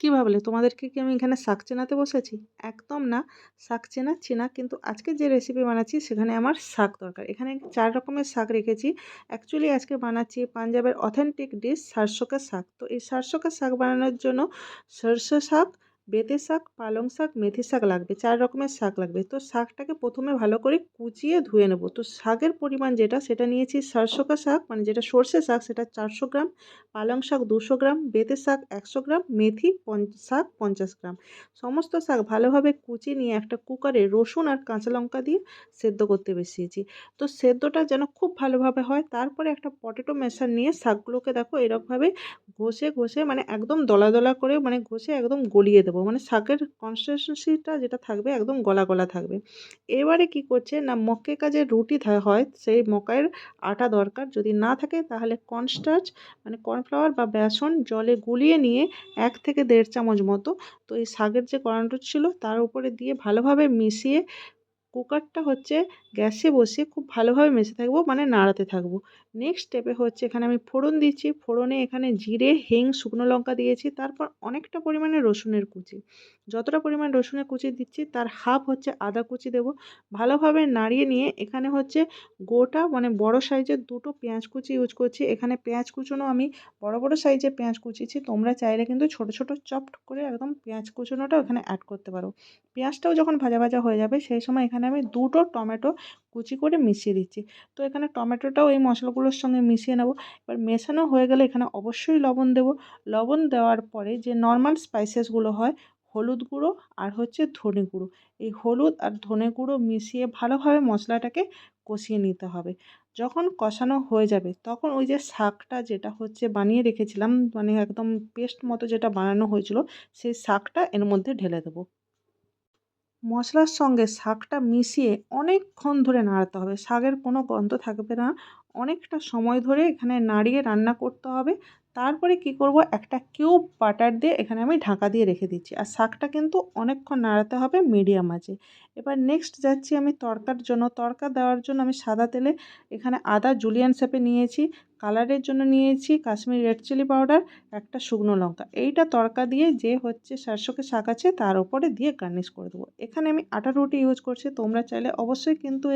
কি ভাবলে তোমাদেরকে কি আমি এখানে শাক চেনাতে বসেছি? একদম না। শাক চেনাচ্ছি না, কিন্তু আজকে যে রেসিপি বানাচ্ছি সেখানে আমার শাক দরকার। এখানে ৪ রকমের শাক রেখেছি। অ্যাকচুয়ালি আজকে বানাচ্ছি পাঞ্জাবের অথেন্টিক ডিশ সারসোঁ শাক। তো এই সারসোঁ শাক বানানোর জন্য সরষে শাক, বেঁতে শাক, পালং শাক, মেথি শাক লাগবে। ৪ রকমের শাক লাগবে। তো শাকটাকে প্রথমে ভালো করে কুচিয়ে ধুয়ে নেব। তো শাকের পরিমাণ যেটা সেটা নিয়েছি, সারসোঁ শাক মানে যেটা সর্ষে শাক সেটা ৪০০ গ্রাম, পালং শাক ২০০ গ্রাম, বেঁতে শাক ১০০ গ্রাম, মেথি শাক ৫০ গ্রাম। সমস্ত শাক ভালোভাবে কুচিয়ে নিয়ে একটা কুকারে রসুন আর কাঁচা লঙ্কা দিয়ে সেদ্ধ করতে বসিয়েছি। তো সেদ্ধটা যেন খুব ভালোভাবে হয়, তারপরে একটা পটেটো ম্যাশার নিয়ে শাকগুলোকে দেখো এরকমভাবে ঘষে ঘষে মানে একদম দলা দলা করে মানে ঘষে একদম গলিয়ে দেবো, মানে শাকের কনসিস্টেন্সিটা যেটা থাকবে একদম গলা গলা থাকবে। এবারে কি করছে না, মক্কেকা যে রুটি হয় সেই মকাইয়ের আটা দরকার। যদি না থাকে তাহলে কর্নস্টার্চ মানে কর্নফ্লাওয়ার বা বেসন জলে গুলিয়ে নিয়ে ১ থেকে ১.৫ চামচ মতো তো এই শাকের যে কড়াইটা ছিল তার উপরে দিয়ে ভালোভাবে মিশিয়ে কুকারটা হচ্ছে গ্যাসে বসিয়ে খুব ভালোভাবে মেশে থাকবো, মানে নাড়াতে থাকবো। নেক্সট স্টেপে হচ্ছে এখানে আমি ফোড়ন দিচ্ছি। ফোড়নে এখানে জিরে, হিং, শুকনো লঙ্কা দিয়েছি। তারপর অনেকটা পরিমাণে রসুনের কুচি। যতটা পরিমাণ রসুনের কুচি দিচ্ছি তার হাফ হচ্ছে আদা কুচি দেবো। ভালোভাবে নাড়িয়ে নিয়ে এখানে হচ্ছে গোটা মানে বড় সাইজের ২টো পেঁয়াজ কুচি ইউজ করছি। এখানে পেঁয়াজ কুচোনো আমি বড় বড় সাইজের পেঁয়াজ কুচিয়েছি। তোমরা চাইলে কিন্তু ছোট ছোট চপড করে একদম পেঁয়াজ কুচোনোটাও এখানে অ্যাড করতে পারো। পেঁয়াজটাও যখন ভাজা ভাজা হয়ে যাবে সেই সময় এখানে আমি 2টো টমেটো কুচি করে মিশিয়ে দিচ্ছি। তো এখানে টমেটোটাও এই মশলাগুলোর সঙ্গে মিশিয়ে নেব। এবার মেশানো হয়ে গেলে এখানে অবশ্যই লবণ দেবো। লবণ দেওয়ার পরে যে নর্মাল স্পাইসেসগুলো হয়, হলুদ গুঁড়ো আর হচ্ছে ধনে গুঁড়ো, এই হলুদ আর ধনে গুঁড়ো মিশিয়ে ভালোভাবে মশলাটাকে কষিয়ে নিতে হবে। যখন কষানো হয়ে যাবে তখন ওই যে শাকটা যেটা হচ্ছে বানিয়ে রেখেছিলাম, মানে একদম পেস্ট মতো যেটা বানানো হয়েছিল, সেই শাকটা এর মধ্যে ঢেলে দেবো। মশলার সঙ্গে শাকটা মিশিয়ে অনেকক্ষণ ধরে নাড়াতে হবে। শাকের কোনো গন্ধ থাকবে না। অনেকটা সময় ধরে এখানে নাড়িয়ে রান্না করতে হবে। তারপরে কি করব, একটা কিউব বাটার দিয়ে এখানে আমি ঢাকা দিয়ে রেখে দিচ্ছি। আর শাকটা কিন্তু অনেকক্ষণ নাড়াতে হবে মিডিয়াম আঁচে। এবার নেক্সট যাচ্ছি আমি তড়কার জন্য। তড়কা দেওয়ার জন্য আমি সাদা তেলে এখানে আদা জুলিয়ান শেপে নিয়েছি। কালারের জন্য নিয়েছি কাশ্মীরি রেড চিলি পাউডার, একটা শুকনো লঙ্কা। এইটা তড়কা দিয়ে যে হচ্ছে সারসোঁ শাক আছে তার উপরে দিয়ে গার্নিশ করে দেবো। এখানে আমি আটার রুটি ইউজ করছি। তোমরা চাইলে অবশ্যই কিন্তু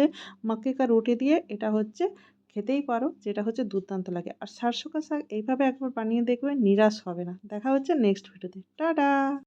মাক্কি কা রুটি দিয়ে এটা হচ্ছে খেতেই পারো, যেটা হচ্ছে দুর্দান্ত লাগে। আর সারসোঁ শাক এইভাবে একবার বানিয়ে দেখবে, নিরাশ হবে না। দেখা হচ্ছে নেক্সট ভিডিওতে। টাটা।